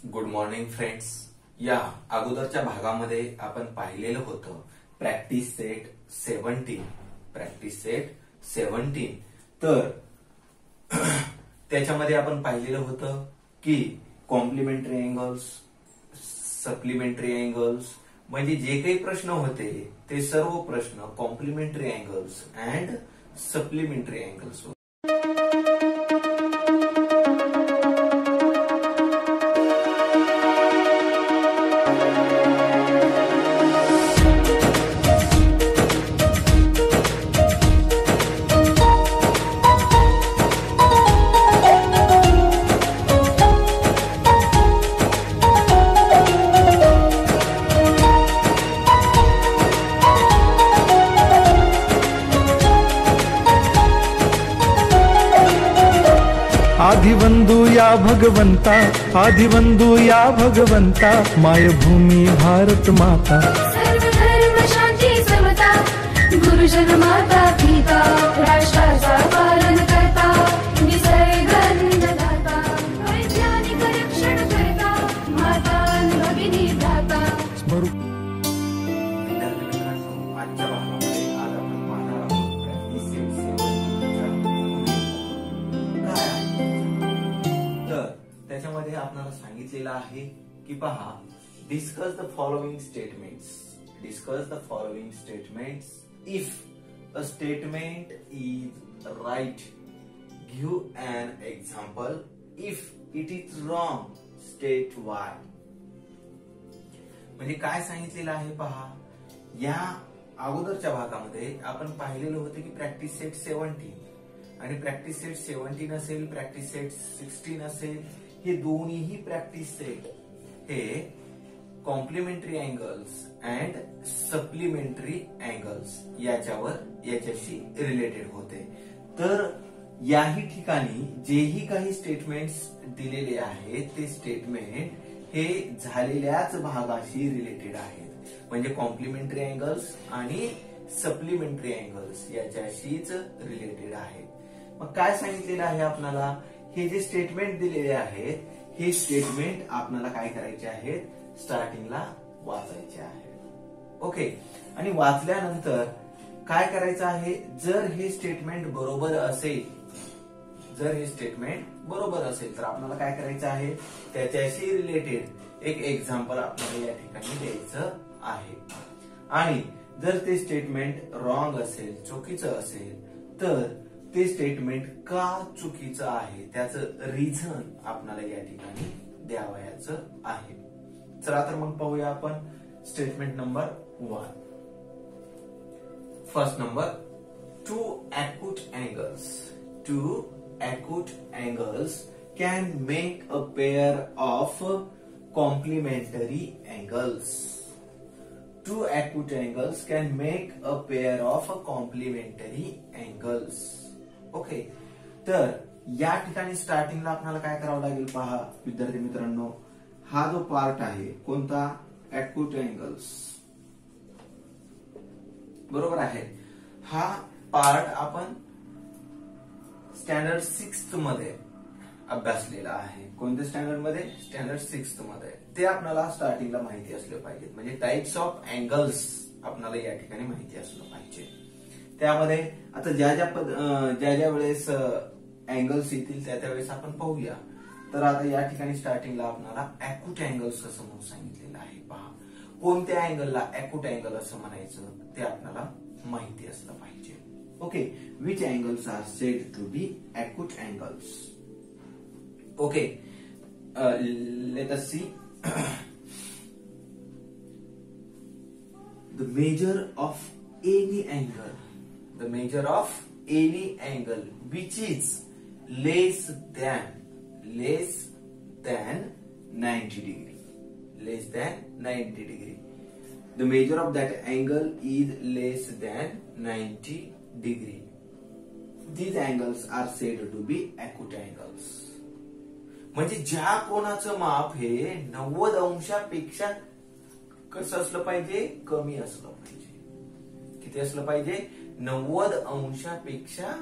Good morning friends. या अगोदरच्या भागामध्ये आपण पाहिलेलं होतं प्रॅक्टिस सेट 17. तर त्याच्यामध्ये आपण पाहिलेलं होतं की कॉम्प्लिमेंटरी अँगल्स, सप्लिमेंटरी अँगल्स, म्हणजे जे काही प्रश्न होते ते सर्व प्रश्न complementary angles and supplementary angles. आदिवंदू या भगवंता, आदिवंदू या भगवंता, मायभूमी भारत माता, सर्व धर्म शांती समता, गुरुजन माता पिता, राष्ट्राचा पालन करता, निसर्गंधदाता, वैज्ञानिक रक्षण करता, माता भगिनी दाता. आजच्या भागामध्ये आज आपण पाहणार आहोत प्रॅक्टिस सेट 17 तर त्याच्यामध्ये आपल्याला सांगितलेलं आहे की पहा, discuss the following statements if a statement is right give an example, if it is wrong state why. म्हणजे काय सांगितलेलं आहे पहा, या अगोदरच्या भागामध्ये आपण पाहिलेलं होतं की प्रॅक्टिस सेट 17 आणि प्रॅक्टिस सेट 17 असेल, प्रॅक्टिस सेट 16 असेल, हे दोन्हीही प्रॅक्टिस सेट हे complementary angles and supplementary angles याच्याशी रिलेटेड होते. तर याही ठिकाणी जेही काही स्टेटमेंट्स दिलेले आहेत ते स्टेटमेंट हे झालेल्याच भागाशी रिलेटेड आहेत, म्हणजे कॉम्प्लिमेंटरी अँगल्स आणि सप्लिमेंटरी अँगल्स याच्याशीच रिलेटेड आहेत. मग काय सांगितलेलं आहे आपल्याला, हे जे स्टेटमेंट दिलेले आहेत हे स्टेटमेंट आपल्याला काय करायचे आहेत, स्टार्टिंगला वाचायचे आहेत. ओके, आणि वाचल्यानंतर काय करायचं आहे, जर हे स्टेटमेंट बरोबर असेल तर आपल्याला काय करायचं आहे, त्याच्याशी रिलेटेड एक एक्झाम्पल आपल्याला या ठिकाणी द्यायचं आहे. आणि जर ते स्टेटमेंट रॉंग असेल, चुकीचं असेल, तर ते स्टेटमेंट का चुकीचं आहे त्याचं रिझन आपल्याला या ठिकाणी द्यावयाचं आहे. चला तर मग पाहूया आपण statement number 1. First number, two acute angles can make a pair of complementary angles. Two acute angles can make a pair of complementary angles. Okay, तर या ठिकाणी स्टार्टिंगला आपल्याला काय करावं लागेल पहा विद्यार्थी मित्रांनो, हा जो पार्ट आहे कोणता, अॅक्यूट अँगल्स, बरोबर आहे. हा पार्ट आपण स्टँडर्ड 6 मध्ये अभ्यासलेला आहे. कोणत्या स्टँडर्ड मध्ये, स्टँडर्ड 6 मध्ये. ते आपल्याला स्टार्टिंगला माहिती असले पाहिजे, म्हणजे टाइप्स ऑफ अँगल्स आपल्याला या ठिकाणी माहिती असलं पाहिजे. त्यामध्ये आता ज्या वेळेस अँगल्स येतील त्या वेळेस आपण पाहूया. तर आता या ठिकाणी स्टार्टिंगला आपल्याला अॅक्यूट अँगल्स असं म्हणून सांगितलेलं आहे. पहा, कोणत्या अँगलला अॅक्यूट अँगल असं म्हणायचं ते आपल्याला माहिती असलं पाहिजे. Okay, which angles are said to be acute angles. Okay, let us see the measure of any angle which is less than 90 degree. The measure of that angle is less than 90 degree. These angles are said to be acute angles. म्हणजे ज्या कोणाचं माप हे 90 अंशापेक्षा कसं असलं पाहिजे, कमी असलं पाहिजे. किती असलं पाहिजे, 90 अंशापेक्षा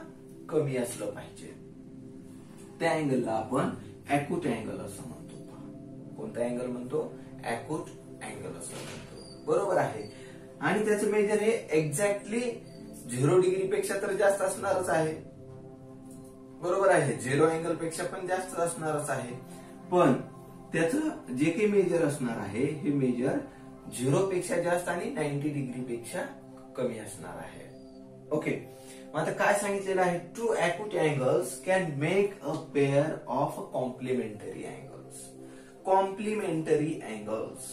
कमी असलं पाहिजे. त्या अँगलला आपण अॅक्यूट अँगल असं म्हणतो. कोणता अँगल म्हणतो? अॅक्यूट अँगल असं म्हणतो. बरोबर आहे. आणि त्याचं मेजर हे एक्झॅक्टली 0 डिग्री पेक्षा तर जास्त असणारच आहे. बरोबर आहे. 0 अँगल पेक्षा पण जास्त असणारच आहे. पण त्याचं जे काही मेजर असणार आहे हे मेजर 0 पेक्षा जास्त आणि 90 डिग्री पेक्षा कमी असणार आहे. ओके. मग आता काय सांगितलेलं आहे? 2 acute angles can make a pair of complementary angles. Complementary angles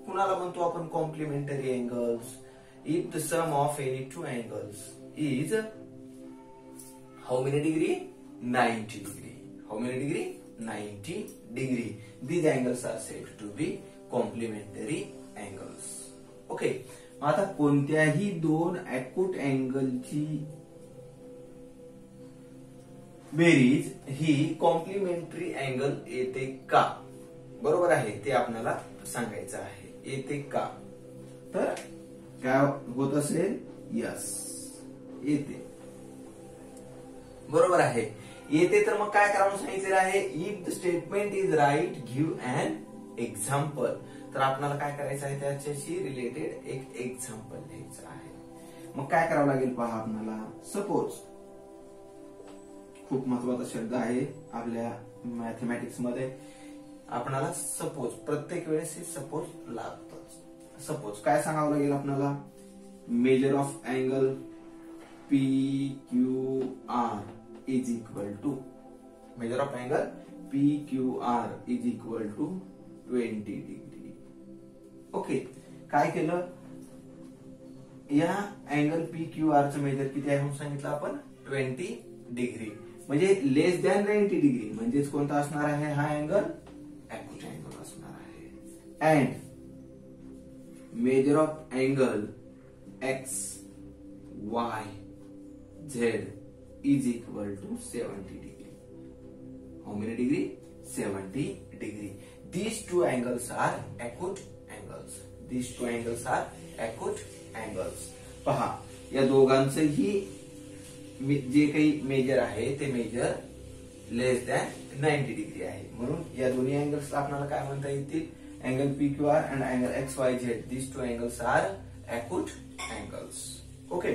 कुणाला म्हणतो आपण? Complementary angles. If the sum of any 2 angles is how many degree? 90 degree. How many degree? 90 degree. These angles are said to be complementary angles. Okay. आता कोणत्याही 2 acute अँगलची बेरीज ही complementary angle येते का? बरोबर आहे. ते आपल्याला सांगायचं आहे. येते का? तर काय होत असेल? यस, येते. बरोबर आहे. येते. तर मग काय करावं सांगितलेलं आहे? If the statement is right give an example. तर आपल्याला काय करायचं आहे? त्याच्याशी रिलेटेड एक एक्झाम्पल द्यायचं आहे. मग काय करावं लागेल पहा आपल्याला. सपोज, खूप महत्वाचा शब्द आहे आपल्या मॅथमॅटिक्स मध्ये. आपल्याला सपोज प्रत्येक वेळेस हे सपोज लागतच. सपोज काय सांगावं लागेल आपल्याला? Major of angle PQR is equal to measure of angle PQR is equal to 20 degree. Okay. काय केलं? या अँगल PQR चं मेजर किती आहे म्हणून सांगितलं आपण? 20 डिग्री. म्हणजे लेस दॅन 90 डिग्री. म्हणजेच कोणता असणार आहे हा अँगल? अॅक्यूट अँगल असणार आहे. And measure of angle XYZ is equal to 70 degree. How many degree? 70 degree. These 2 angles are acute angles. These 2 angles are acute angles. पहा, या दोघांचेही जे काही मेजर आहे ते मेजर लेस दॅन 90 डिग्री आहे. म्हणून या दोन्ही अँगल्स आपल्याला काय म्हणता येतील? Angle PQR and angle XYZ. These 2 angles are acute angles. Okay.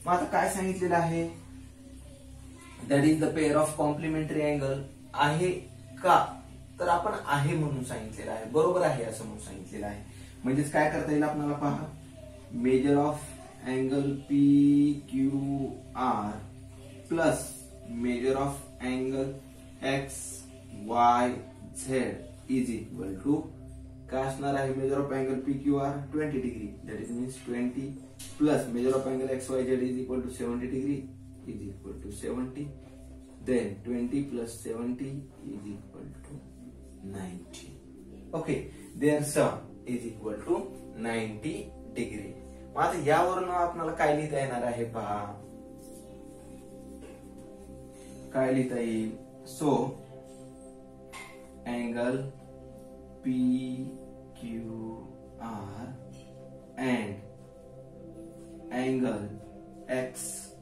मग आता काय सांगितलेलं आहे? That is the pair of complementary angle. आहे का? तर आपण आहे म्हणून सांगितलेलं आहे. बरोबर आहे असं म्हणून सांगितलेलं आहे. म्हणजेच काय करता येईल आपल्याला पहा. Measure of angle PQR plus measure of angle XYZ is equal to काय असणार आहे? Measure of angle PQR 20 degree. That is means 20 plus measure of angle XYZ is equal to 70 degree is equal to 70. Then 20 plus 70 is equal to 90. Okay, their sum is equal to 90 degree. मग आता यावरून आपल्याला काय लिहिता येणार आहे पहा. काय लिहिता येईल? So angle PQR and angle XYZ.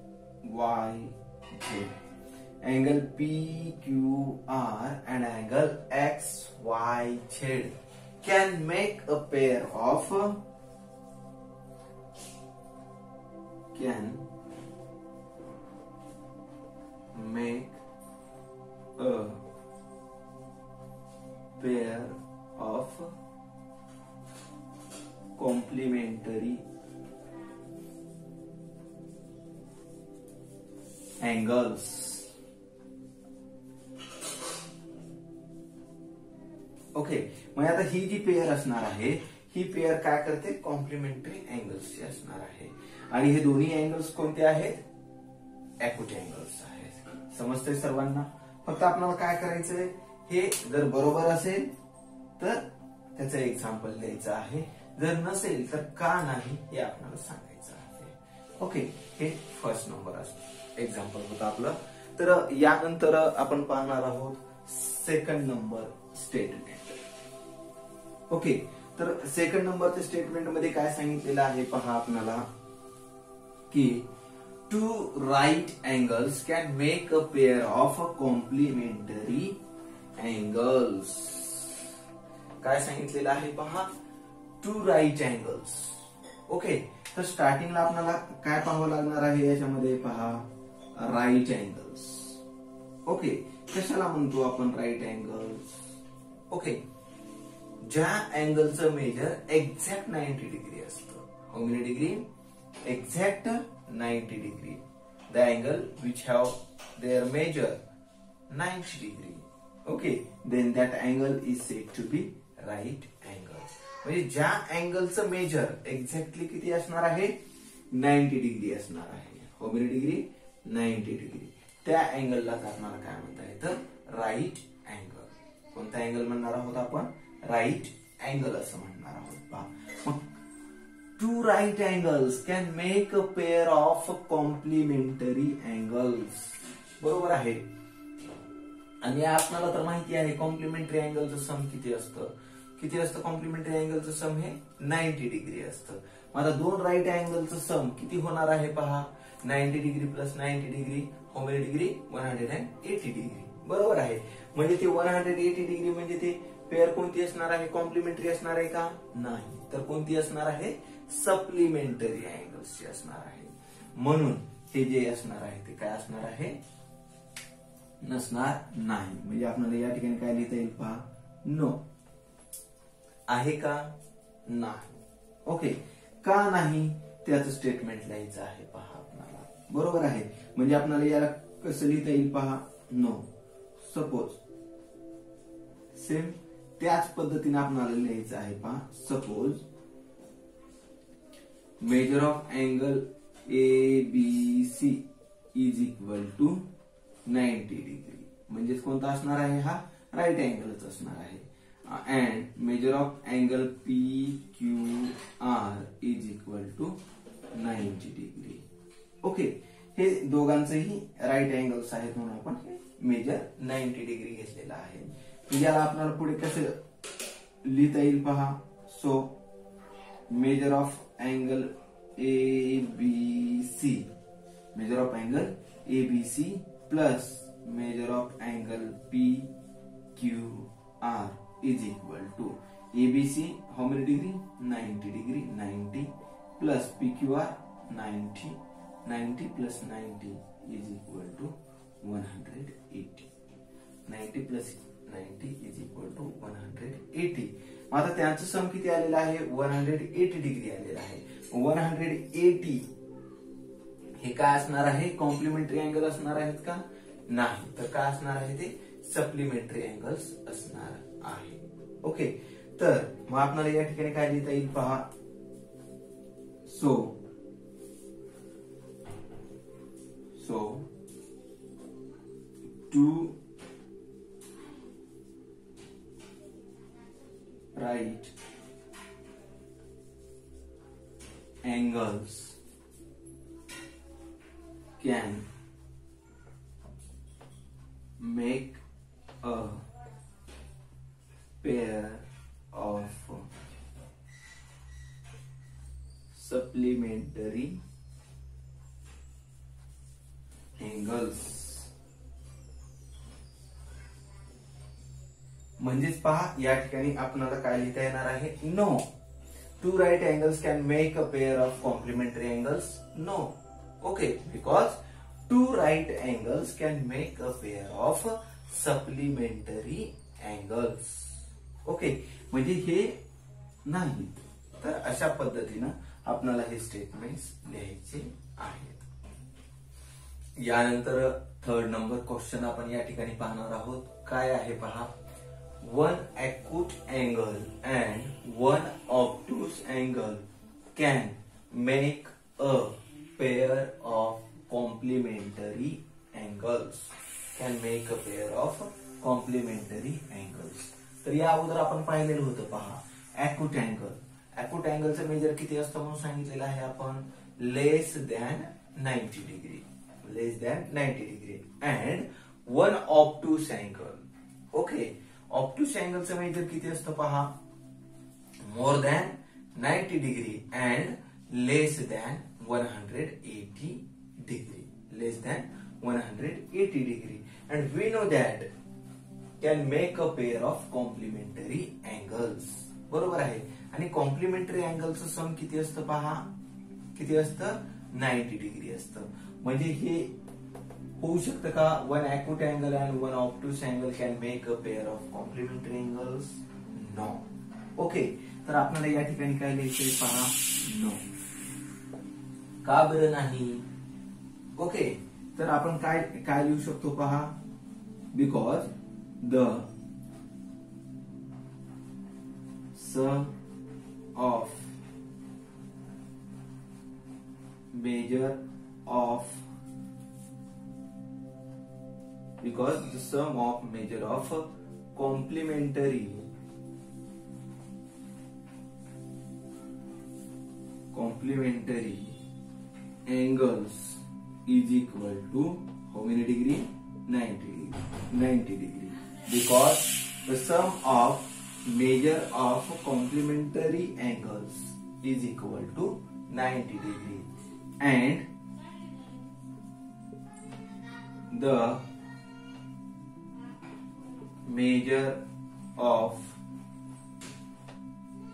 Angle PQR and angle XYZ can make a pair of complementary angles. Okay. मग आता ही जी पेयर असणार आहे ही पेयर काय करते? कॉम्प्लिमेंटरी अँगल्सची असणार आहे. आणि हे दोन्ही अँगल्स कोणते आहेत? अॅक्यूट अँगल्स आहेत. समजतंय सर्वांना? फक्त आपल्याला काय करायचंय? हे जर बरोबर असेल तर त्याचं एक्झाम्पल द्यायचं आहे. जर नसेल तर का नाही हे आपल्याला सांगायचं आहे. ओके. हे फर्स्ट नंबर एक्झाम्पल होतं आपलं. तर यानंतर आपण पाहणार आहोत सेकंड नंबर स्टेटमेंट. ओके. तर सेकंड नंबरच्या स्टेटमेंट मध्ये काय सांगितलेलं आहे पहा आपल्याला की two right angles can make a pair of complementary angles. काय सांगितलेलं आहे पहा, 2 राईट अँगल्स. ओके, तर स्टार्टिंगला आपल्याला काय पाहावं लागणार आहे याच्यामध्ये पहा, राईट अँगल्स. ओके, कशाला म्हणतो आपण राईट अँगल्स? ओके, ज्या अँगलचं मेजर एक्झॅक्ट 90 डिग्री असतं. How many degree? Exact 90 degree. The angle which have their measure 90 degree. Okay, then that angle is said to be right angle. म्हणजे ज्या अँगलचं major exactly किती असणार आहे? 90 डिग्री असणार आहे. How many degree? 90 डिग्री. त्या अँगलला आपल्याला काय म्हणता येतं? Right angle. कोणता अँगल म्हणणार आहोत आपण? राईट अँगल असं म्हणणार आहोत. पहा, मग 2 right angles can make a pair of complementary angles. बरोबर आहे. आणि आपल्याला तर माहिती आहे कॉम्प्लिमेंटरी अँगलचं सम किती असतं. किती असतं कॉम्प्लिमेंटरी अँगलचं सम? हे 90 डिग्री असतं. मग आता 2 राईट अँगलचं सम किती होणार आहे पहा, 90 degree plus 90 degree. How many degree? 180 degree. बरोबर आहे. म्हणजे ते 180 डिग्री म्हणजे ते पेअर कोणती असणार आहे? कॉम्प्लिमेंटरी असणार आहे का? नाही. तर कोणती असणार आहे? सप्लिमेंटरी अँगल्सची असणार आहे. म्हणून हे जे असणार आहे ते काय असणार आहे? नसणार नाही. म्हणजे आपल्याला या ठिकाणी काय लिहिता येईल पहा, नो. आहे का? नाही. ओके, का नाही त्याचं स्टेटमेंट लिहायचं आहे पहा आपल्याला. बरोबर आहे. म्हणजे आपल्याला याला कसं लिहिता येईल पहा, नो. सपोज सेम त्याच पद्धतीने आपल्याला लिहायचं आहे पहा, suppose measure of angle ABC is equal to 90 degree. म्हणजेच कोणता असणार आहे? हा राईट अँगलच असणार आहे. And measure of angle PQR is equal to 90 degree. Okay, हे दोघांचेही राईट अँगल्स आहेत म्हणून आपण मेजर 90 डिग्री घेतलेला आहे. याला आपल्याला पुढे कसं लिहिता येईल पहा, so measure of angle ABC, measure of angle ABC plus measure of angle PQR is equal to ABC how many degree? 90 degree. 90 plus PQR 90. 90 plus 90 is equal to 180. 90 plus 90 is equal to 180. आता त्यांचं सम किती आलेलं आहे? 180 degree आलेलं आहे. 180 हे काय असणार आहे? कॉम्प्लिमेंटरी अँगल असणार आहेत का? नाही. तर काय असणार आहे? ते सप्लिमेंटरी अँगल्स असणार आहे. ओके, तर मग आपल्याला या ठिकाणी काय लिहिता येईल पहा, so 2 right angles can make a pair of supplementary angles. म्हणजेच पहा या ठिकाणी आपल्याला काय लिहिता येणार आहे? No. 2 right angles can make a pair of complementary angles? No. Okay, because 2 right angles can make a pair of supplementary angles. Okay, म्हणजे हे नाहीत. तर अशा पद्धतीनं आपल्याला हे स्टेटमेंट्स लिहायचे आहेत. यानंतर 3rd नंबर क्वेश्चन आपण या ठिकाणी पाहणार आहोत. काय आहे पहा, one acute angle and one obtuse angle can make a pair of complementary angles. Can make a pair of complementary angles. तर या अगोदर आपण पाहिलेलं होतं पहा, acute angle. acute angle measure किती असतं म्हणून सांगितलेलं आहे आपण, less than 90 degree. Less than 90 degree. And one obtuse angle. Okay, obtuse अँगलचं मेजर किती असतं पहा, more than 90 degree and less than 180 degree. Less than 180 degree. And we know that can make a pair of complementary angles. बरोबर आहे. आणि complementary अँगलचं सम किती असतं पहा, किती असतं 90 डिग्री असतं. म्हणजे हे होऊ शकतं का, one acute angle and one obtuse angle can make a pair of complementary angles? No. Okay, तर आपल्याला या ठिकाणी काय लिहायचंय पहा, नो. का बरं नाही? ओके, तर आपण काय काय लिहू शकतो पहा, because the sum of measure of complementary angles is equal to how many degree? 90 degree. Because the sum of measure of complementary angles is equal to 90 degree and the measure of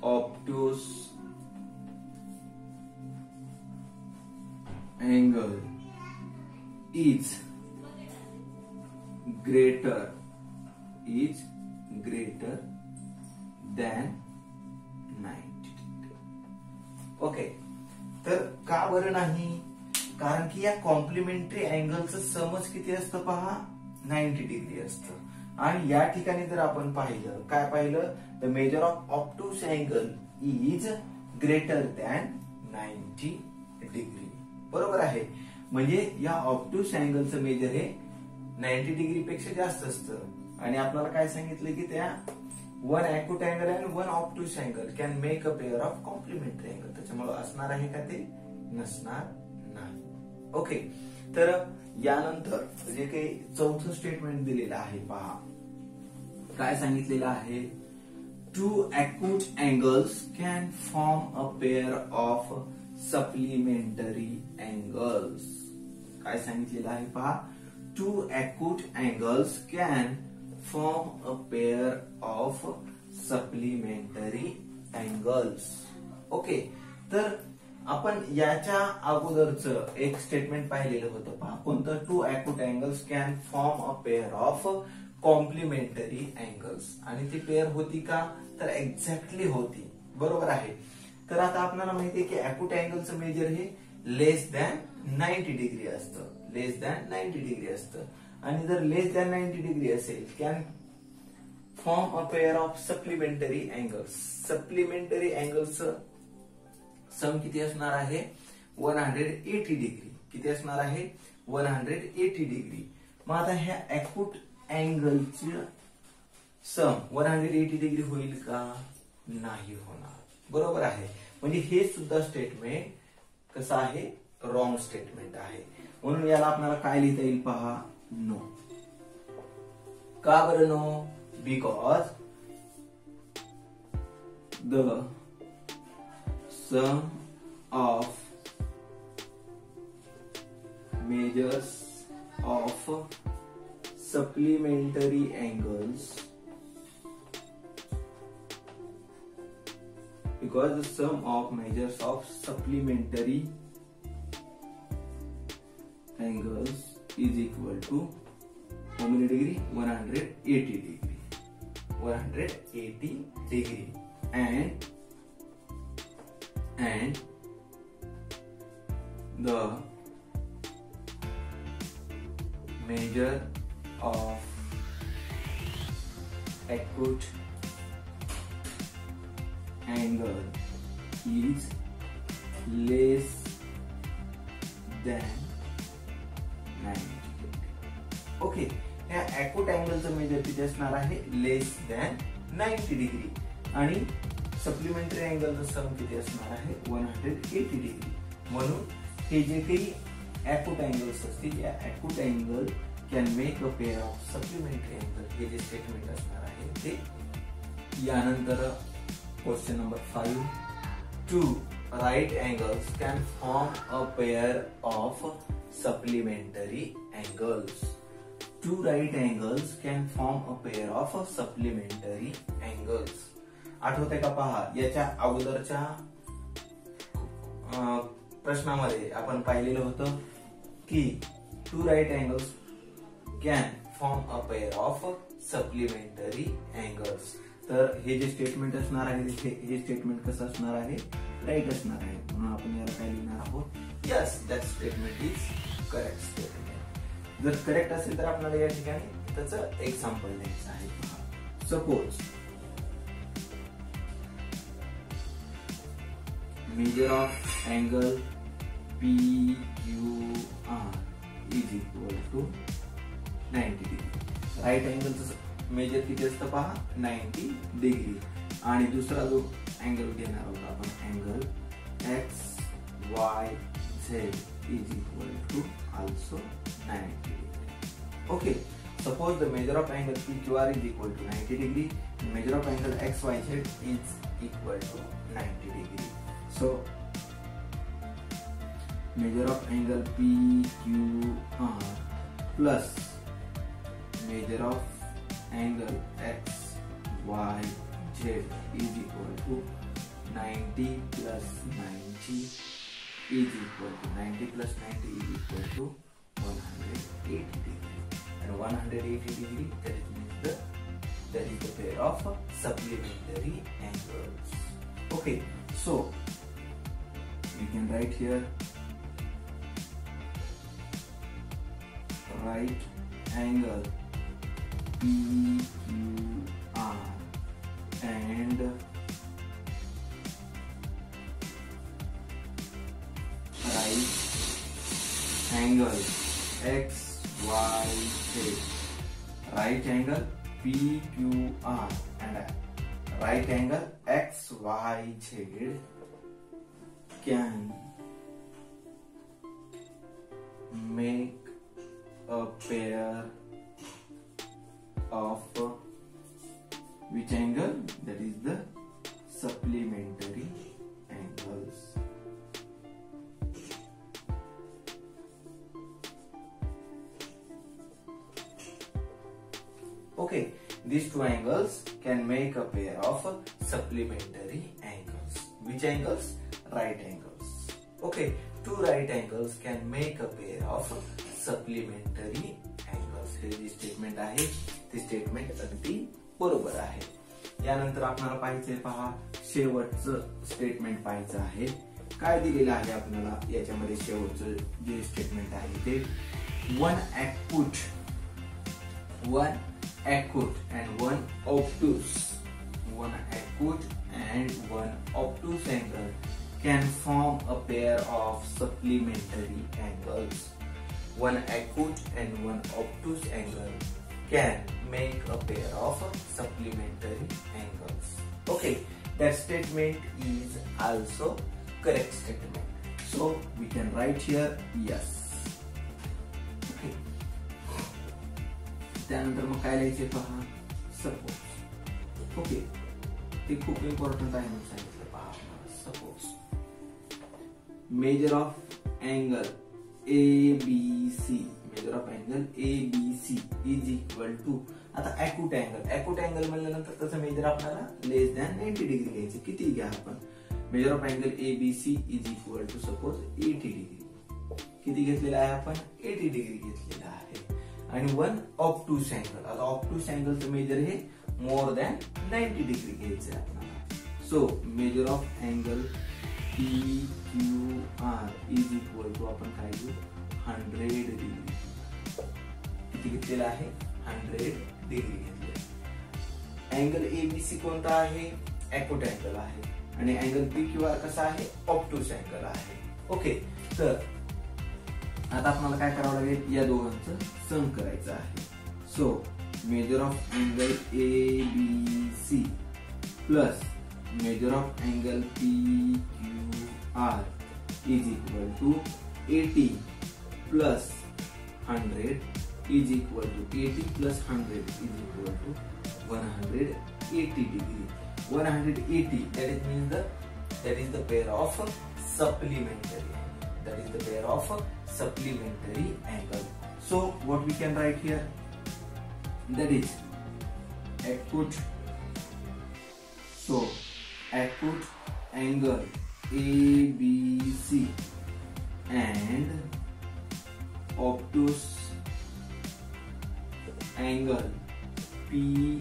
obtuse angle is greater than 90. Okay, तर का बरं नाही? कारण की या complementary अँगलचं समज किती असतं पहा, 90 डिग्री असतं. आणि या ठिकाणी जर आपण पाहिलं, काय पाहिलं, the measure of obtuse angle is greater than 90 degree. बरोबर आहे. म्हणजे या ऑब्ट्यूस अँगलचं मेजर हे 90 डिग्री पेक्षा जास्त असतं. आणि आपल्याला काय सांगितलं की त्या one acute angle and one obtuse angle can make a pair of complementary angle. त्याच्यामुळे असणार आहे का ते? नसणार नाही. ओके, तर यानंतर जे काही चौथं स्टेटमेंट दिलेलं आहे पहा, काय सांगितलेलं आहे, two acute angles can form a pair of supplementary angles. काय सांगितलेलं आहे पहा, two acute angles can form a pair of supplementary angles. Okay, तर आपण याच्या अगोदरचं एक स्टेटमेंट पाहिलेलं होतं पहा, कोणतं, two acute angles can form a pair of complementary angles. आणि ती पेअर होती का? तर एक्झॅक्टली होती. बरोबर आहे. तर आता आपल्याला माहितीये की ॲक्यूट अँगलचं मेजर हे लेस दॅन 90 डिग्री असतं, लेस दॅन 90 डिग्री असतं. आणि जर लेस दॅन 90 डिग्री असेल, can form a pair of supplementary angles. Supplementary अँगल्सचं सम किती असणार आहे? 180 डिग्री. किती असणार आहे? 180 डिग्री. मग आता ह्या ॲक्यूट अँगलची सम 180 डिग्री होईल का? नाही होणार. बरोबर आहे. म्हणजे हे सुद्धा स्टेटमेंट कसं आहे? रॉंग स्टेटमेंट आहे. म्हणून याला आपल्याला काय लिहिता येईल पहा, नो. का बरं no? Because the sum of measures of supplementary angles, because the sum of measures of supplementary angles is equal to how many degree? 180 degree. 180 degree. And the measure of acute angle is less than 90. Okay, या acute अँगलचं measure किती असणार आहे? लेस than 90 degree. आणि supplementary अँगलचं सम किती असणार आहे? 180 degree. म्हणून हे जे काही acute angles असतील, या acute angle can make a pair of supplementary angle. हे जे स्टेटमेंट असणार आहे ते. यानंतर question number 5, two right angles can form a pair of supplementary angles. Two right angles can form a pair of supplementary angles. आठवतंय का पहा, याच्या अगोदरच्या प्रश्नामध्ये आपण पाहिलेलं होतं की two right angles can form a pair of supplementary angles. तर हे जे स्टेटमेंट असणार आहे हे स्टेटमेंट कसं असणार आहे, राईट असणार आहे. म्हणून आपण याला काय लिहिणार आहोत, yes that statement is correct statement. जर करेक्ट असेल तर आपल्याला या ठिकाणी त्याचं एक्झाम्पल द्यायचं आहे. Suppose measure of angle PQR is equal to 90 degree. Right अँगलचं मेजर किती असतं पहा, 90 डिग्री. आणि दुसरा जो अँगल घेणार आहोत आपण, angle XYZ is equal to also 90 degree. Okay, suppose the measure of angle PQR is equal to 90 degree and measure of angle XYZ is equal to 90 degree. So measure of angle PQR plus measure of angle XYZ is equal to 90 plus 90 is equal to 90 plus 90 is equal to 180 degree. 180 degree, that is the pair of supplementary angles. Okay, so we can write here right angle PQR and right angle XYZ. Right angle PQR and right angle XYZ can make a pair of which angle? That is the supplementary angles. Okay, these two angles can make a pair of supplementary angles. Which angles? Right angles. Okay, two right angles can make a pair of supplementary angles. हे जे statement आहे ते statement अगदी बरोबर आहे. यानंतर आपल्याला पाहायचंय पहा, शेवटचं स्टेटमेंट पाहायचं आहे. काय दिलेलं आहे आपल्याला याच्यामध्ये शेवटचं जे स्टेटमेंट आहे ते one acute and one obtuse. One acute and one obtuse angle can form a pair of supplementary angles. One acute and one obtuse angle can make a pair of supplementary angles. Okay, that statement is also correct statement. So we can write here yes. Okay. त्यानंतर मग काय लिहायचे पहा, suppose. Okay, ते खूप important आहे म्हणून सांगितलं पहा. Suppose measure of angle ABC, measure of angle ABC is equal to, आता अॅक्यूट अँगल म्हणल्यानंतर त्याचं मेजर आपल्याला लेस दॅन 90 डिग्री घ्यायचं. किती घ्या आपण, measure of angle ABC is equal to suppose 80 degree. किती घेतलेला आहे आपण, 80 डिग्री घेतलेला आहे. आणि वन ऑब्टूस अँगल, आता ऑब्टूस अँगलचं मेजर हे मोर दॅन 90 डिग्री घ्यायचं आहे आपल्याला. So measure of angle PQR is equal to आपण काय घेऊ, 100 डिग्री. किती घेतलेला आहे, 100 डिग्री घेतलेला. अँगल ABC कोणता आहे, अॅक्यूट अँगल आहे. आणि अँगल PQR कसा आहे, ऑब्टूस अँगल आहे. ओके, तर आता आपल्याला काय करावं लागेल, या दोघांचं सम करायचं आहे. So measure of angle ABC plus measure of angle PQR is equal to 80 plus 100 is equal to 80 plus 100 is equal to 180 degree. 180, that is the pair of supplementary. That is the pair of supplementary angle. So what we can write here, that is acute So acute angle ABC and obtuse angle PQR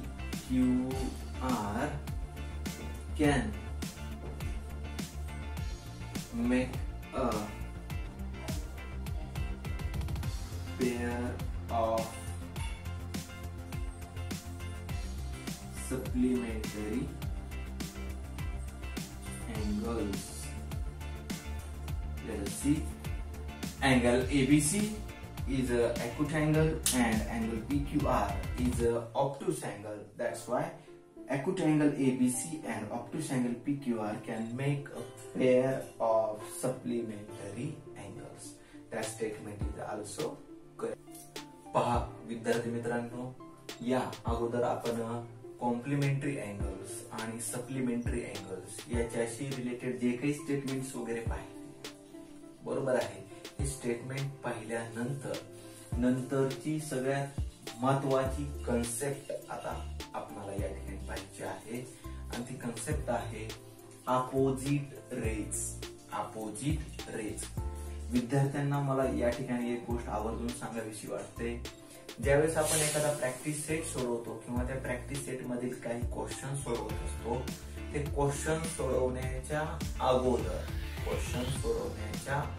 can make a pair of supplementary angles. Let us see. Angle ABC is a acute angle and angle PQR is a obtuse angle. That's why acute angle ABC and obtuse angle PQR can make a pair of supplementary angles. That statement is also correct. पहा विद्यार्थी मित्रांनो, या अगोदर आपण complementary angles आणि supplementary angles याच्याशी related जे काही स्टेटमेंट्स वगैरे पाहिले, बरोबर आहे. हे स्टेटमेंट पाहिल्यानंतर नंतरची सगळ्यात महत्वाची कन्सेप्ट आता आपल्याला या ठिकाणी पाहिजे आहे आणि ती कन्सेप्ट आहे अपोजिट रेज. Opposite raise. विद्यार्थ्यांना मला या ठिकाणी एक गोष्ट आवर्जून सांगावीशी वाटते. ज्यावेळेस आपण एखादा प्रॅक्टिस सेट सोडवतो किंवा त्या प्रॅक्टिस सेट मधील काही क्वेश्चन सोडवत असतो, ते क्वेश्चन सोडवण्याच्या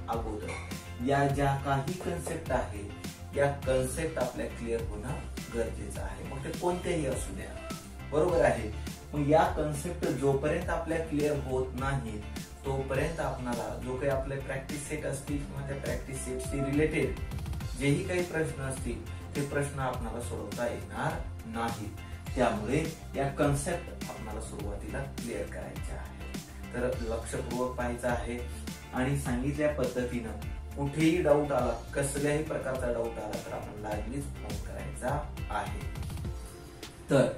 अगोदर या ज्या काही कन्सेप्ट आहे या कन्सेप्ट आपल्या क्लिअर होणं गरजेचं आहे. मग ते कोणतेही असू द्या, बरोबर आहे. मग या कन्सेप्ट जोपर्यंत आपल्या क्लिअर होत नाहीत तोपर्यंत आपल्याला जो काही आपले प्रॅक्टिस सेट असतील किंवा त्या प्रॅक्टिस सेटशी रिलेटेड जेही काही प्रश्न असतील ते प्रश्न आपल्याला सोडवता येणार नाहीत. त्यामुळे या कन्सेप्ट आपल्याला सुरुवातीला क्लिअर करायचे आहे. तर लक्षपूर्वक पाहायचं आहे आणि सांगितल्या पद्धतीनं कुठेही डाऊट आला, कसल्याही प्रकारचा डाऊट आला तर आपण लागलीच फोन करायचा आहे. तर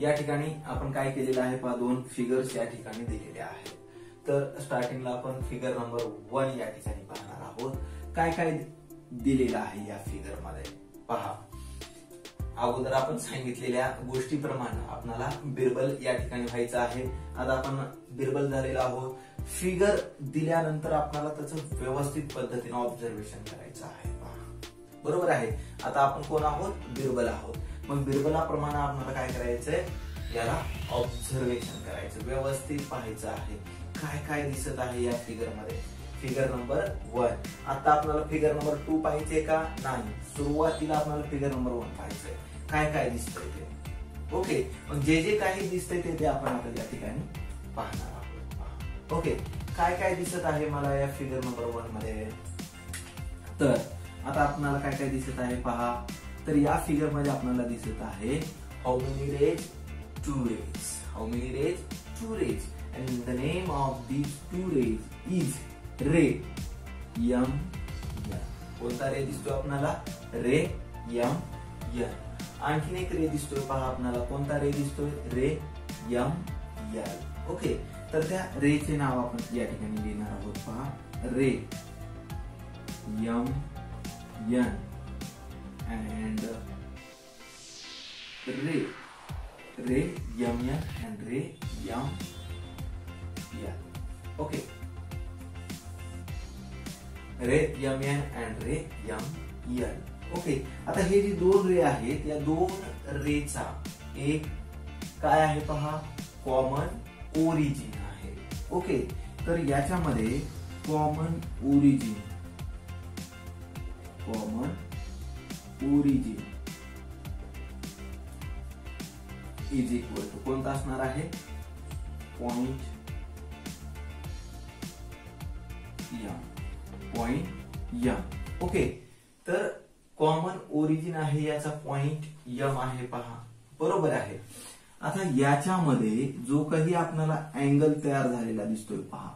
या ठिकाणी आपण काय केलेलं आहे, पहा दोन फिगर्स या ठिकाणी दिलेले आहेत. तर स्टार्टिंगला आपण फिगर नंबर 1 या ठिकाणी पाहणार आहोत. काय काय दिलेलं आहे या फिगर मध्ये पहा. अगोदर आपण सांगितलेल्या गोष्टीप्रमाणे आपल्याला बिरबल या ठिकाणी व्हायचं आहे. आता आपण बिरबल झालेला आहोत. फिगर दिल्यानंतर आपल्याला त्याचं व्यवस्थित पद्धतीने ऑब्झर्वेशन करायचं आहे, बरोबर आहे. आता आपण कोण आहोत, बिरबल आहोत. मग बिरबलाप्रमाणे आपल्याला काय करायचंय, याला ऑब्झर्वेशन करायचं, व्यवस्थित पाहायचं आहे काय काय दिसत आहे या फिगर मध्ये. Figure number 1. आता आपल्याला फिगर नंबर 2 पाहिजे का नाही, सुरुवातीला आपल्याला फिगर नंबर 1 पाहिजे. काय काय दिसतंय ते, ओके. मग जे जे काही दिसतंय ते आपण आता या ठिकाणी पाहणार आहोत. ओके, काय काय दिसत आहे मला या फिगर नंबर 1 मध्ये. तर आता आपल्याला काय काय दिसत आहे पहा. तर या फिगर मध्ये आपल्याला दिसत आहे how many rays, 2 rays. How many rays, 2 rays. And the name of these 2 rays is ray M N. कोणता रे दिसतोय आपल्याला, रे M N. आणखीन एक रे दिसतोय पहा आपल्याला, कोणता रे दिसतोय, रे M L. ओके, तर त्या रेचे नाव आपण या ठिकाणी लिहिणार आहोत पहा, रे M N and ray M N and ray M okay. Ray M N and ray M L. Okay, आता हे जे 2 रे आहेत या 2 रेचा एक काय आहे पहा, कॉमन ओरिजिन आहे. ओके, तर याच्यामध्ये common origin is equal to कोणता असणार आहे, पॉइंट M. ओके, तर कॉमन ओरिजिन आहे, याचा पॉइंट M आहे पहा, बरोबर आहे. आता याच्यामध्ये जो काही आपल्याला अँगल तयार झालेला दिसतोय पहा,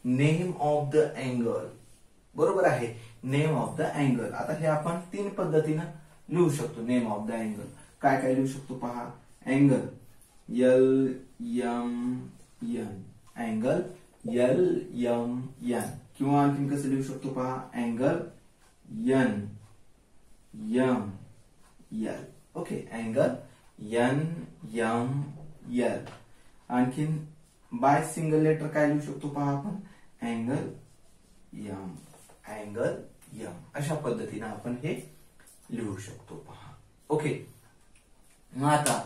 नेम ऑफ द अँगल, बरोबर आहे. Name of the angle. आता हे आपण 3 पद्धतीने लिहू शकतो. नेम ऑफ द अँगल काय काय लिहू शकतो पहा, अँगल LMN, अँगल LMN. किंवा आणखीन कसं लिहू शकतो पहा, angle NML. Okay, angle NML. आणखीन बाय सिंगल लेटर काय लिहू शकतो पहा आपण, अँगल यम, अँगल यम, अशा पद्धतीने आपण हे लिहू शकतो पहा. ओके. मग आता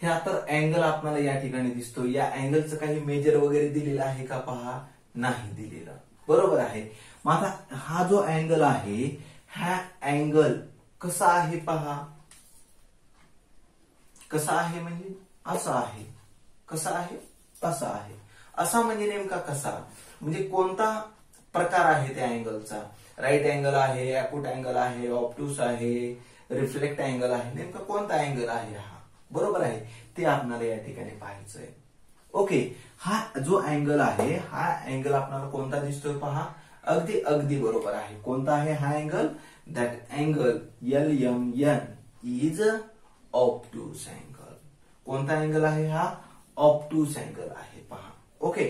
ह्या तर अँगल आपल्याला या ठिकाणी दिसतो. या अँगलचं काही मेजर वगैरे दिलेलं आहे का पहा, नाही दिलेलं. बरोबर आहे. मग आता हा जो अँगल आहे, हा अँगल कसा आहे पहा, कसा आहे म्हणजे असा आहे, कसा आहे असा आहे. असा म्हणजे नेमका कसा, म्हणजे कोणता प्रकार आहे त्या अँगलचा, राईट अँगल आहे, अॅक्यूट अँगल आहे, ऑब्ट्यूस आहे, रिफ्लेक्ट अँगल आहे, नेमका कोणता अँगल आहे हा. बरोबर आहे, ते आपल्याला या ठिकाणी पाहायचंय. ओके. हा जो अँगल आहे, हा अँगल आपल्याला कोणता दिसतोय पहा, अगदी अगदी बरोबर आहे. कोणता आहे हा angle, that angle LMN is obtuse angle. कोणता अँगल आहे हा, ऑब्ट्यूस अँगल आहे पहा. Okay.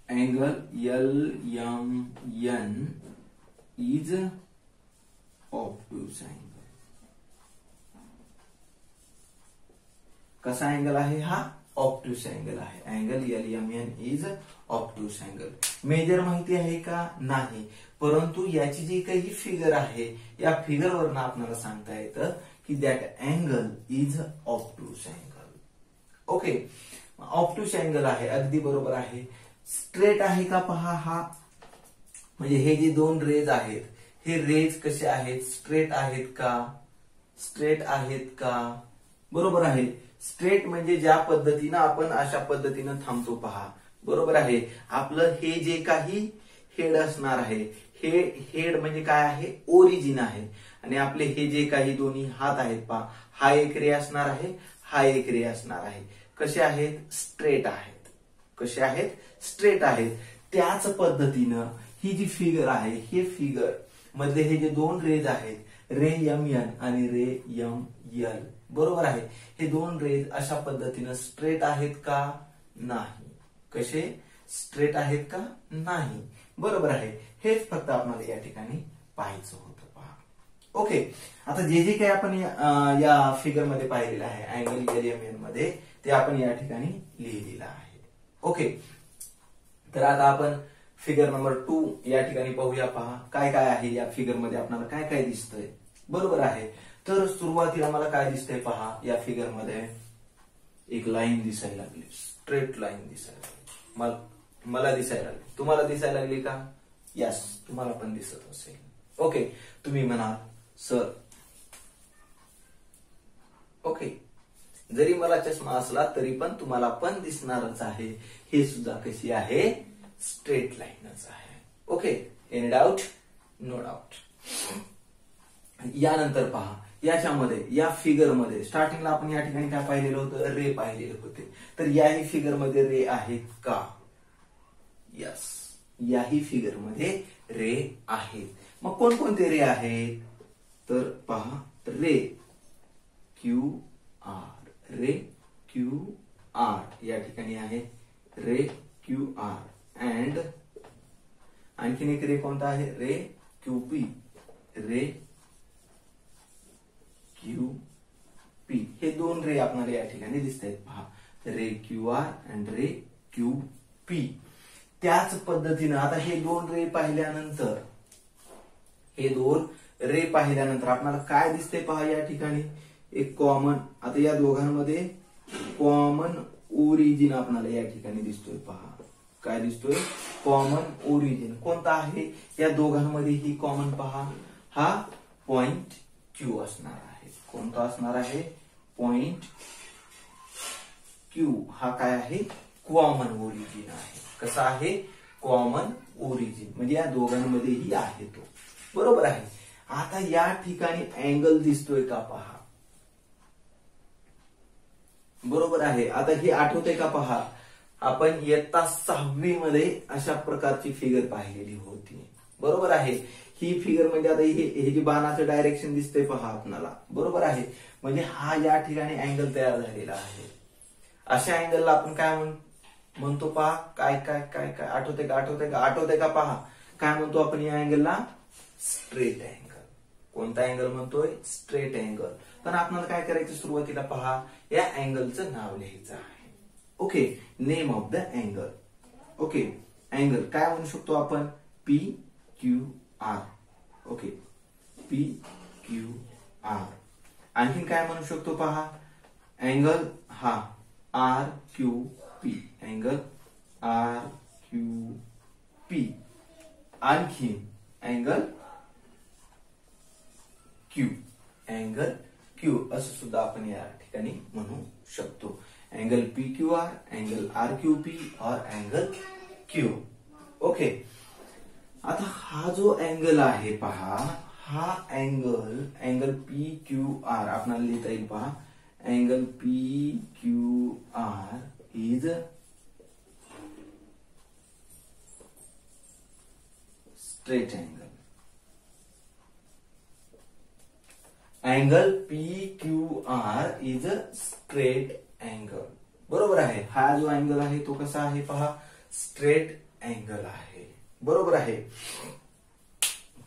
Angle LMN is obtuse angle. कसा अँगल आहे हा, ऑब्ट्यूस अँगल आहे. Angle LMN is obtuse angle. Measure माहिती आहे का, नाही, परंतु याची जी काही फिगर आहे, या फिगरवरनं आपल्याला सांगता येतं की that angle is obtuse angle. Okay. Obtuse angle आहे, अगदी बरोबर आहे. स्ट्रेट आहे का पहा हा, म्हणजे हे जे दोन रेज आहेत, हे रेज कसे आहेत, स्ट्रेट आहेत का, स्ट्रेट आहेत का. बरोबर आहे. स्ट्रेट म्हणजे ज्या पद्धतीनं आपण अशा पद्धतीनं थांबतो पहा. बरोबर आहे. आपलं हे जे काही हेड असणार आहे, हे हेड म्हणजे काय आहे, ओरिजिन आहे. आणि आपले हे जे काही दोन्ही हात आहेत पहा, हा एक रे असणार आहे, हा एक रे असणार आहे. कसे आहेत, स्ट्रेट आहेत. कसे आहेत, स्ट्रेट आहेत. त्याच पद्धतीनं ही जी फिगर आहे, हे फिगर मधले हे जे दोन रेज आहेत, रे MN आणि रे ML, बरोबर आहे, हे दोन रेज अशा पद्धतीनं स्ट्रेट आहेत का, नाही. कसे, स्ट्रेट आहेत का, नाही. बरोबर आहे. हेच फक्त आपल्याला या ठिकाणी पाहायचं होतं पहा. ओके. आता जे जे काही आपण या फिगर मध्ये पाहिलेलं आहे अँगल LMN मध्ये, ते आपण या ठिकाणी लिहिलेलं आहे. ओके. तर आता आपण फिगर नंबर 2 या ठिकाणी पाहूया पहा, काय काय आहे या फिगर मध्ये, आपल्याला काय काय दिसतंय. बरोबर आहे. तर सुरुवातीला मला काय दिसतंय पहा, या फिगर मध्ये एक लाईन दिसायला लागली, स्ट्रेट लाईन दिसायला लागली. मला दिसायला लागली, तुम्हाला दिसायला लागली का, यस, तुम्हाला पण दिसत असेल. ओके. तुम्ही म्हणाल सर, ओके, जरी मला चष्मा असला तरी पण तुम्हाला पण दिसणारच आहे. हे सुद्धा कशी आहे, स्ट्रेट लाईनच आहे. Okay. Any doubt, no doubt. यानंतर पहा, याच्यामध्ये या फिगर मध्ये स्टार्टिंगला आपण या ठिकाणी काय पाहिलेलं होतं, रे पाहिलेले होते. तर याही फिगर मध्ये रे आहेत का, यस, याही फिगर मध्ये रे आहेत. मग कोणकोणते रे आहेत, तर पहा, रे QR, रे QR या ठिकाणी आहे, रे QR. अँड आणखीन एक रे कोणता आहे, रे QP, रे QP. हे दोन रे आपल्याला या ठिकाणी दिसत आहेत पहा, रे QR अँड रे QP. त्याच पद्धतीनं आता हे दोन रे पाहिल्यानंतर, हे दोन रे पाहिल्यानंतर आपल्याला काय दिसते पहा, या ठिकाणी एक कॉमन, आता या दोघांमध्ये कॉमन ओरिजिन आपल्याला या ठिकाणी दिसतोय पहा. काय दिसतोय, कॉमन ओरिजिन. कोणता आहे या दोघांमध्ये ही कॉमन पहा, हा पॉइंट Q असणार आहे. कोणता असणार आहे, पॉइंट Q. हा काय आहे, कॉमन ओरिजिन आहे. कसा आहे, कॉमन ओरिजिन, म्हणजे या दोघांमध्येही आहे तो. बरोबर आहे. आता या ठिकाणी अँगल दिसतोय का पहा. बरोबर आहे. आता हे आठवतंय का पहा, आपण इयत्ता 6वी मध्ये अशा प्रकारची फिगर पाहिलेली होती. बरोबर आहे. ही फिगर म्हणजे आता हे जे बाणाचं डायरेक्शन दिसतंय पहा आपल्याला, बरोबर आहे, म्हणजे हा या ठिकाणी अँगल तयार झालेला आहे. अशा अँगलला आपण काय म्हणतो पहा, काय काय काय काय आठवतंय का, आठवतंय का पहा, काय म्हणतो आपण या अँगलला, स्ट्रेट अँगल. कोणता अँगल म्हणतोय, स्ट्रेट अँगल. पण आपल्याला काय करायचं, सुरुवातीला पहा, या अँगलचं नाव लिहायचं आहे. Okay, name of the angle. Okay, angle काय म्हणू शकतो आपण? P Q R. Okay, P Q R. आणखीन काय म्हणू शकतो पहा? अँगल हा R Q P. Angle R Q P. आणखीन अँगल क्यू. अँगल क्यू असं सुद्धा आपण या ठिकाणी म्हणू शकतो. Angle P Q R, angle R Q P और अँगल क्यू. ओके, आता हा जो अँगल आहे पहा, हा अँगल पी क्यू आर आपल्याला लिहिता येईल पहा. Angle P Q R is straight angle. Angle P Q R is a straight angle. बरोबर आहे. हा जो अँगल आहे तो कसा आहे पहा? स्ट्रेट अँगल आहे. बरोबर आहे.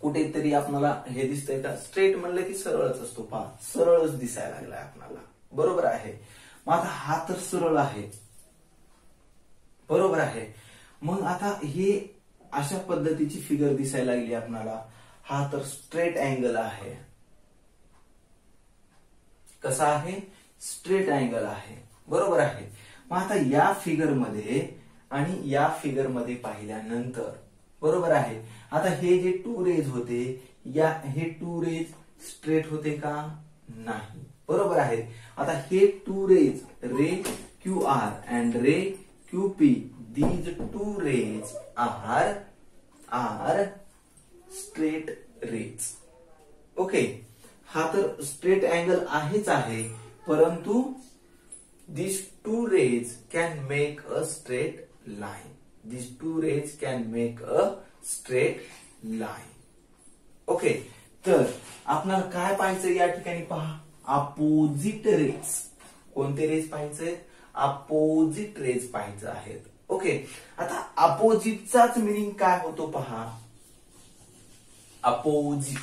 कुठेतरी आपल्याला हे दिसतंय का? स्ट्रेट म्हणलं की सरळच असतो पहा, सरळच दिसायला लागलाय आपल्याला. बरोबर आहे. मग आता हा तर सरळ आहे. बरोबर आहे. मग आता हे अशा पद्धतीची फिगर दिसायला लागली आपल्याला. हा तर स्ट्रेट अँगल आहे. कसा आहे? स्ट्रेट अँगल आहे. बरोबर आहे. मग आता या फिगर मध्ये आणि या फिगर मध्ये पाहिल्यानंतर बरोबर आहे, आता हे जे टू रेज होते, या हे टू रेज स्ट्रेट होते का? नाही. बरोबर आहे. आता हे two rays, ray Q R and ray Q P, these two rays are straight rays. Okay, हा तर स्ट्रेट अँगल आहेच आहे, परंतु these two rays can make a straight line. These two rays can make a straight line. Okay, तर आपल्याला काय पाहायचं या ठिकाणी पहा? Opposite rays. कोणते रेज पाहायचे? अपोजिट रेज पाहायचं आहेत. ओके, आता अपोजिटचाच मिनिंग काय होतो पहा? अपोजिट.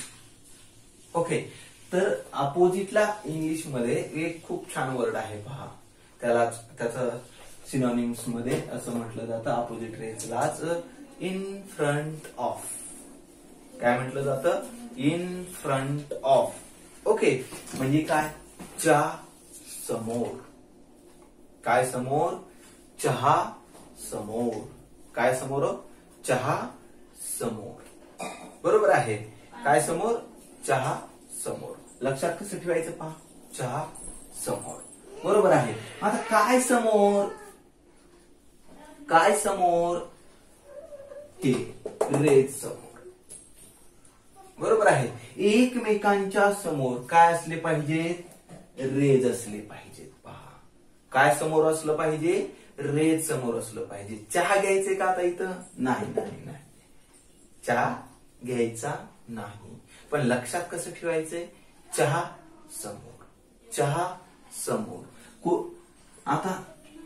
ओके, तर अपोजिटला इंग्लिश मध्ये एक खूप छान वर्ड आहे पहा. त्याचं सिनोनिम्स मध्ये असं म्हटलं जातं, अपोजिट रेजलाच इन फ्रंट ऑफ. काय म्हटलं जातं? In front of. ओके, म्हणजे काय? च्या समोर. काय समोर? चहा समोर. काय समोर? चहा समोर. बरोबर आहे. काय समोर? चहा समोर. लक्षात कसं ठेवायचं पहा? चहा समोर. बरोबर आहे. आता काय समोर? काय समोर? हे रेज समोर. बरोबर आहे. एकमेकांच्या समोर काय असले पाहिजेत? रेज असले पाहिजेत पहा. काय समोर असलं पाहिजे? रेज समोर असलं पाहिजे. चहा घ्यायचे का आता इथं? नाही नाही नाही, चहा घ्यायचा नाही. पण लक्षात कसं ठेवायचंय? चहा समोर. चहा समोर. आता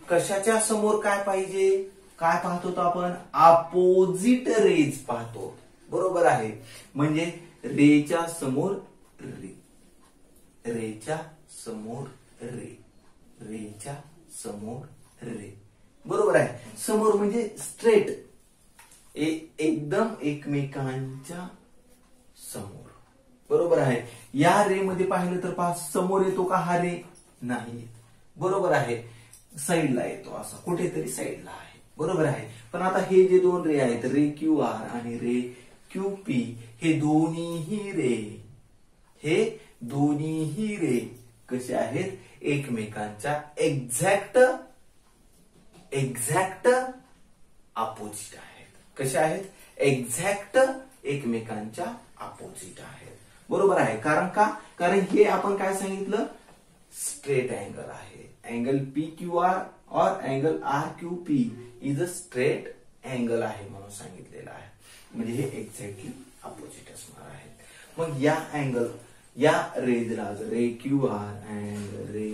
कशाच्या समोर काय पाहिजे? काय पाहतो तो आपण? अपोजिट रेज पाहतो. बरोबर आहे. म्हणजे रेच्या समोर रे, रेच्या समोर रे, रेच्या समोर रे. बरोबर आहे. समोर म्हणजे स्ट्रेट, एकदम एकमेकांच्या समोर. बरोबर आहे. या रे मध्ये पाहिलं तर पहा, समोर येतो का हा रे? नाही. बरोबर आहे. साईडला येतो, असा कुठेतरी साईडला आहे. बरोबर आहे. पण आता हे जे दोन रे आहेत, रे क्यू आर आणि रे क्यू पी, हे दोन्हीही रे कसे आहेत? एकमेकांच्या एक्झॅक्ट अपोजिट आहेत. कसे आहेत? एक्झॅक्ट एकमेकांच्या अपोजिट आहेत. बरोबर आहे. कारण का? कारण हे आपण काय सांगितलं? स्ट्रेट अँगल आहे. अँगल पी क्यू आर और angle R Q P is a straight angle आहे म्हणून सांगितलेलं आहे. म्हणजे हे एक्झॅक्टली अपोजिट असणार आहे. मग या अँगल, या रेजला ray Q R and ray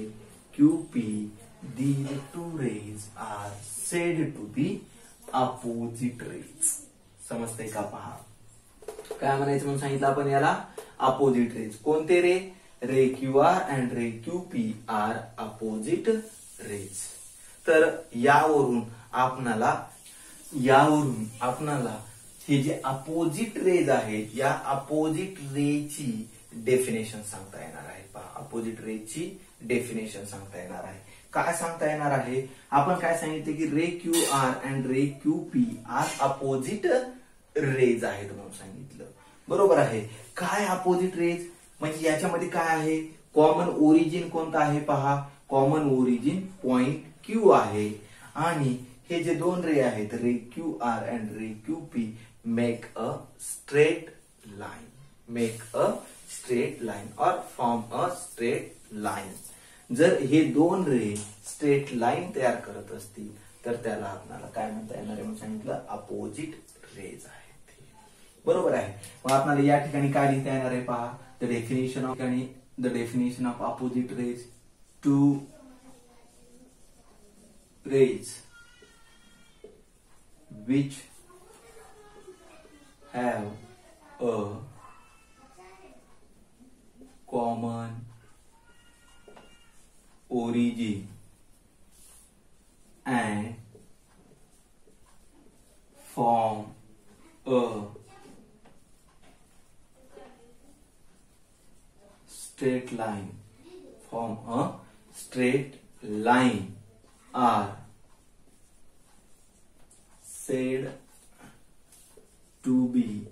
Q P, these two rays are said to be opposite rays. समजतंय का पहा? काय म्हणायचं म्हणून सांगितलं आपण याला? Opposite rays. कोणते ray? Ray Q R and ray Q P R opposite rays. तर यावरून आपणाला हे जे अपोजिट रेज आहेत या अपोजिट रेची डेफिनेशन सांगता येणार आहे. पहा, अपोजिट रेजची डेफिनेशन सांगता येणार आहे. काय सांगता येणार आहे? आपण काय सांगितले की ray Q R and ray Q P R opposite rays आहेत म्हणून सांगितलं. बरोबर आहे. काय अपोजिट रेज म्हणजे याच्यामध्ये काय आहे? कॉमन ओरिजिन कोणतं आहे? पहा, कॉमन ओरिजिन पॉइंट क्यू आहे आणि हे जे दोन रे आहेत ray Q R and ray Q P make a straight line or form a straight line. जर हे दोन रे स्ट्रेट लाईन तयार करत असतील तर त्याला आपल्याला काय म्हणता येणार आहे म्हणून सांगितलं? अपोजिट रेज आहेत. बरोबर आहे. मग आपल्याला या ठिकाणी काय लिहिता येणार आहे? पहा, the definition of opposite rays, two rays which have a common origin and form a straight line are said to be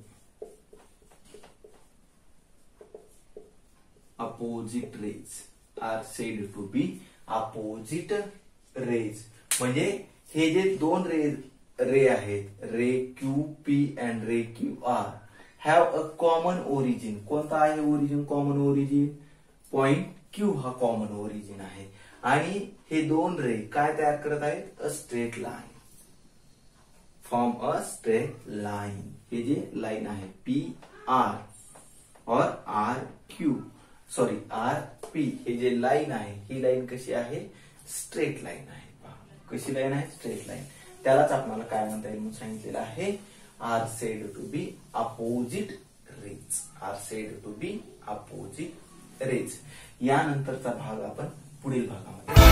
opposite rays. म्हणजे हे जे दोन रे आहेत ray Q P and ray Q R have a common origin. कोणता आहे origin? Common origin point Q हा common origin आहे आणि हे दोन रे काय तयार करत आहेत? A straight line, form a straight line. ये जे लाइन आहे P R or R P हे जे लाइन आहे ही लाइन कशी आहे? स्ट्रेट लाइन आहे. कशी लाइन आहे? Straight line. त्यालाच आपल्याला काय म्हणता येईल म्हणून सांगितलेलं आहे? Are said to be opposite rays. यानंतरचा भाग आपण पुढील भागामध्ये